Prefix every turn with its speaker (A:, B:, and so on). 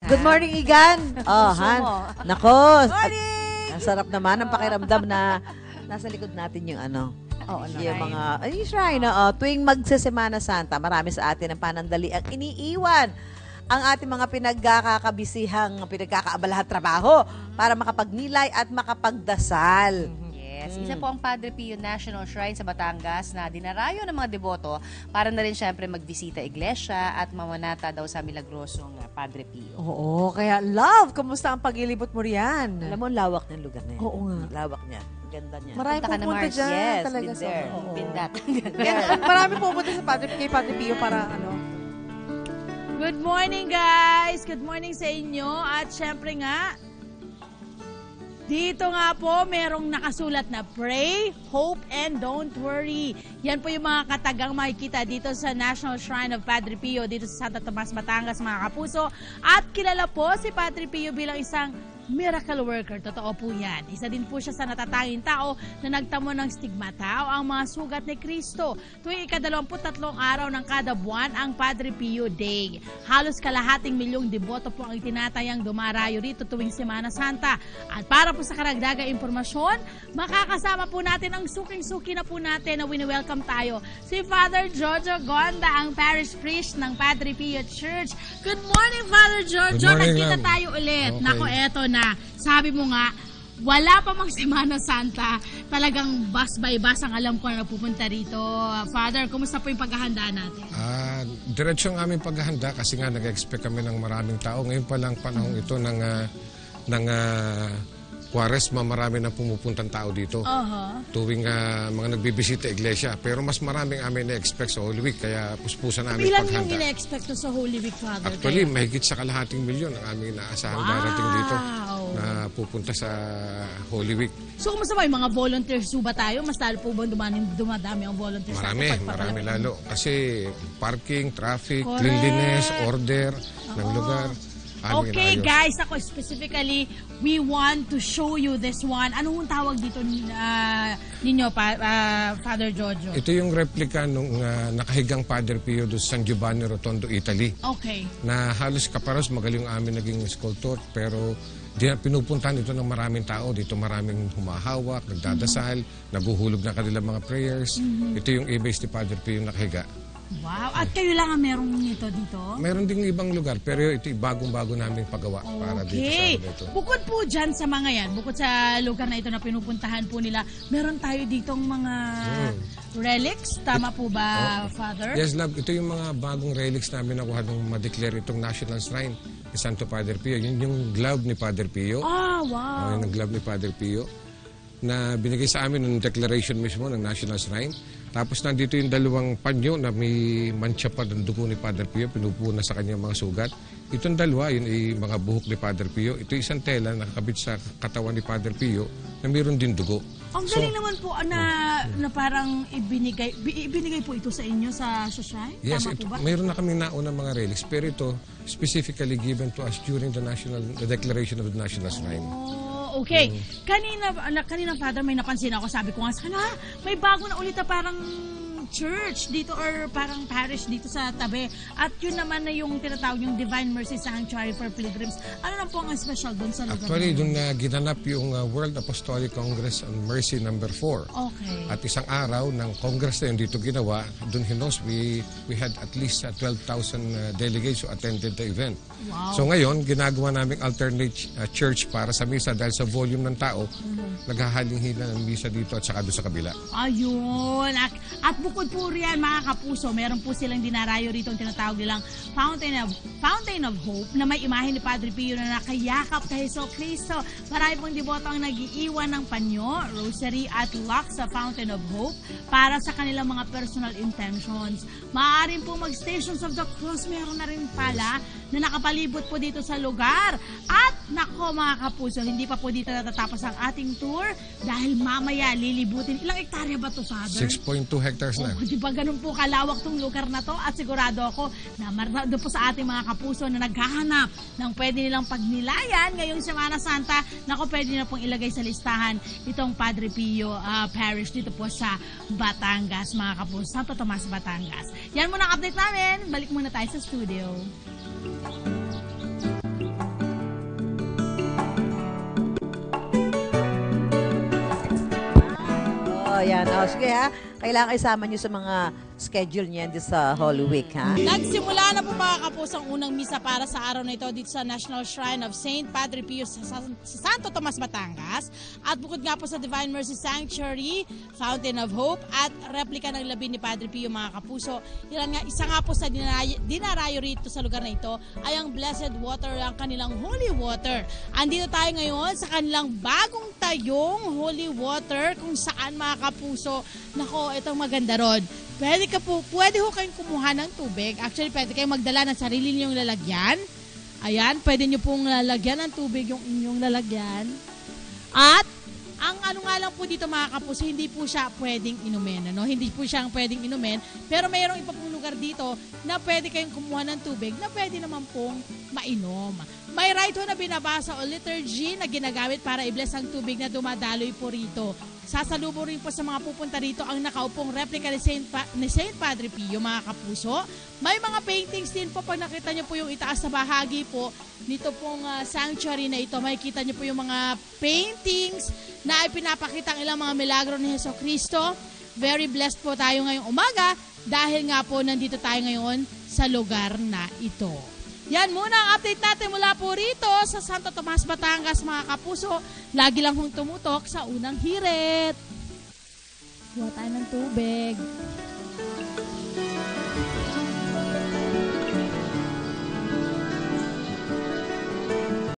A: Good morning, Igan. Oh, Han. Nako.
B: Morning!
A: Ang sarap naman ang pakiramdam na nasa likod natin yung yung mga yung shrine. Tuwing magsesemana Santa, marami sa atin ang panandali ang iniiwan ang ating mga pinagkakaabalahan trabaho para makapagnilay at makapagdasal.
B: Yes, isa po ang Padre Pio National Shrine sa Batangas na dinarayo ng mga deboto para na rin syempre magbisita iglesia at mamanata daw sa milagrosong Padre Pio.
C: Oo, kaya love, kamusta ang pagilibot mo riyan?
A: Alam mo, ang lawak ng lugar na yan.
C: Oo nga.
A: Lawak niya. Ang ganda niya.
C: Marami
B: Punta ka na,
C: pupunta
B: Mars.
C: dyan.
A: Yes,
C: talaga
A: been there.
C: Oo.
B: Pindat.
C: Marami pupunta sa kay Padre Pio para
D: Good morning, guys! Good morning sa inyo. At syempre nga, dito nga po, merong nakasulat na pray, hope, and don't worry. Yan po yung mga katagang makikita dito sa National Shrine of Padre Pio dito sa Santo Tomas, Batangas, mga kapuso. At kilala po si Padre Pio bilang isang miracle worker. Totoo po yan. Isa din po siya sa natatanging tao na nagtamo ng stigmata o ang mga sugat ni Kristo. Tuwing ika-23 araw ng kada buwan ang Padre Pio Day. Halos kalahating milyong deboto po ang itinatayang dumarayo rito tuwing Semana Santa. At para po sa karagdagang impormasyon, makakasama po natin ang suking-suki na po natin na wini-welcome tayo. Si Father Jojo Gonda, ang parish priest ng Padre Pio Church. Good morning, Father Jojo.
E: Good morning,
D: Nagkita
E: ma'am.
D: tayo ulit.
E: Okay.
D: Nako, eto na. Sabi mo nga, wala pa mang Semana Santa, talagang bus by bus ang alam ko na napupunta rito. Father, kumusta po yung paghahanda natin?
E: Diretso ang aming paghahanda kasi nga nag-expect kami ng maraming tao. Ngayon pa lang panahon ito ng Quaresma, marami na pumupuntang tao dito. Tuwing mga nagbibisita iglesia. Pero mas maraming amin na-expect sa Holy Week, kaya puspusan namin
D: Ilan yung
E: paghanda.
D: ina-expect sa Holy Week, Father?
E: Actually, mahigit sa kalahating milyon ang aming naasahang darating dito na pupunta sa Holy Week.
D: So, kumusta ba yung mga volunteers ba tayo? Mas lalo po ba dumadami ang volunteers?
E: Marami lalo. Kasi parking, traffic,
D: Correct.
E: cleanliness, order ng lugar.
D: Okay, guys, ako specifically, we want to show you this one. Anong tawag dito ninyo, Father Jojo?
E: Ito yung replica nung nakahigang Padre Pio do San Giovanni Rotondo, Italy.
D: Okay.
E: Na halos kaparos magaling amin naging sculptor, pero pinupuntahan ito ng maraming tao. Dito maraming humahawak, nagdadasal, naguhulog na kanilang mga prayers. Ito yung image ni Padre Pio nakahiga.
D: Wow. At kayo lang ang merong nito dito?
E: Meron ding ibang lugar, pero ito bagong-bago namin paggawa para dito sa ano ito.
D: Bukod po dyan sa mga yan, bukod sa lugar na ito na pinupuntahan po nila, meron tayo ditong mga relics. Tama po ba, Father?
E: Yes, love. Ito yung mga bagong relics namin nakuha nung ma-declare itong National Shrine ni Santo Padre Pio. Yun yung glove ni Padre Pio.
D: Wow.
E: Yung glove ni Padre Pio na binigay sa amin ng declaration mismo ng National Shrine. Tapos nandito yung dalawang panyo na may mancha pa ng dugo ni Padre Pio, pinupuna sa kanyang mga sugat. Itong dalawa, yun ay mga buhok ni Padre Pio. Ito isang tela na nakakabit sa katawan ni Padre Pio na mayroon din dugo.
D: Ang galing naman po na parang ibinigay po ito sa inyo sa shrine?
E: Yes,
D: Tama po ba?
E: mayroon na kami naunang mga relics, pero ito specifically given to us during the declaration of the National Shrine.
D: Okay. Kanina, Father, may napansin ako. Sabi ko nga, sana may bago na ulit na parang church dito or parang parish dito sa tabi. At yun naman na yung tinatawag yung Divine Mercy Sanctuary for Pilgrims. Ano na po ang special doon sa lugar?
E: Actually, doon na ginanap yung World Apostolic Congress on Mercy number 4.
D: Okay.
E: At isang araw ng Congress na yun dito ginawa, doon hinos, we had at least 12,000 delegates who attended the event.
D: Wow.
E: So ngayon, ginagawa naming alternate church para sa misa dahil sa volume ng tao, naghahaling-hila ng misa dito at saka doon sa kabila.
D: Ayun. At bukod po riyan, mga kapuso, meron po silang dinarayo rito ang tinatawag nilang Fountain of Hope na may imahe ni Padre Pio na nakayakap kay Hesus Kristo. Marami pong deboto ang nag-iiwan ng panyo, rosary at lock sa Fountain of Hope para sa kanilang mga personal intentions. Maaaring po mag-Stations of the Cross, meron na rin pala na nakapalibot po dito sa lugar. At nako mga kapuso, hindi pa po dito natatapos ang ating tour dahil mamaya lilibutin. Ilang hektarya ba ito, Father?
E: 6.2 hectares na.
D: Di ba ganun po kalawak tong lugar na to? At sigurado ako na doon po sa ating mga kapuso na naghahanap ng pwede nilang pagnilayan ngayong Semana Santa, nako pwede na pong ilagay sa listahan itong Padre Pio Parish dito po sa Batangas, mga kapuso. Santo Tomas, Batangas. Yan muna ang update namin. Balik muna tayo sa studio.
A: Ayan. O, sige ha. Kailangan isama nyo sa mga schedule niyan dito sa Holy Week, ha?
D: Nagsimula na po mga kapos ang unang misa para sa araw na ito dito sa National Shrine of St. Padre Pio sa Santo Tomas, Batangas. At bukod nga po sa Divine Mercy Sanctuary, Fountain of Hope at replika ng labi ni Padre Pio mga kapuso. Isa nga po sa dinarayo rito sa lugar na ito ay ang Blessed Water, ang kanilang holy water. Andito tayo ngayon sa kanilang bagong tayong holy water kung saan mga kapuso, nako, itong maganda ron. Pwede ho kayong kumuha ng tubig. Actually, pwede kayong magdala ng sarili niyong lalagyan. Ayan, pwede niyo pong lalagyan ng tubig yung inyong lalagyan. At, ang ano nga lang po dito mga kapuso, hindi po siya pwedeng inumin. Ano? Hindi po siya pwedeng inumin. Pero mayroong iba pong lugar dito na pwede kayong kumuha ng tubig na pwede naman pong mainom. May rite ho na binabasa o liturgy na ginagamit para i-bless ang tubig na dumadaloy po rito. Sasalubong rin po sa mga pupunta rito ang nakaupong replika ni Saint Padre Pio, mga kapuso. May mga paintings din po. Pag nakita nyo po yung itaas na bahagi po nito pong sanctuary na ito, makikita nyo po yung mga paintings na ipinapakita ang ilang mga milagro ni Jesucristo. Very blessed po tayo ngayong umaga dahil nga po nandito tayo ngayon sa lugar na ito. Yan muna ang update natin mula po rito sa Santo Tomas, Batangas, mga kapuso. Lagi lang hong tumutok sa unang hirit. Kuha tayo ng tubig.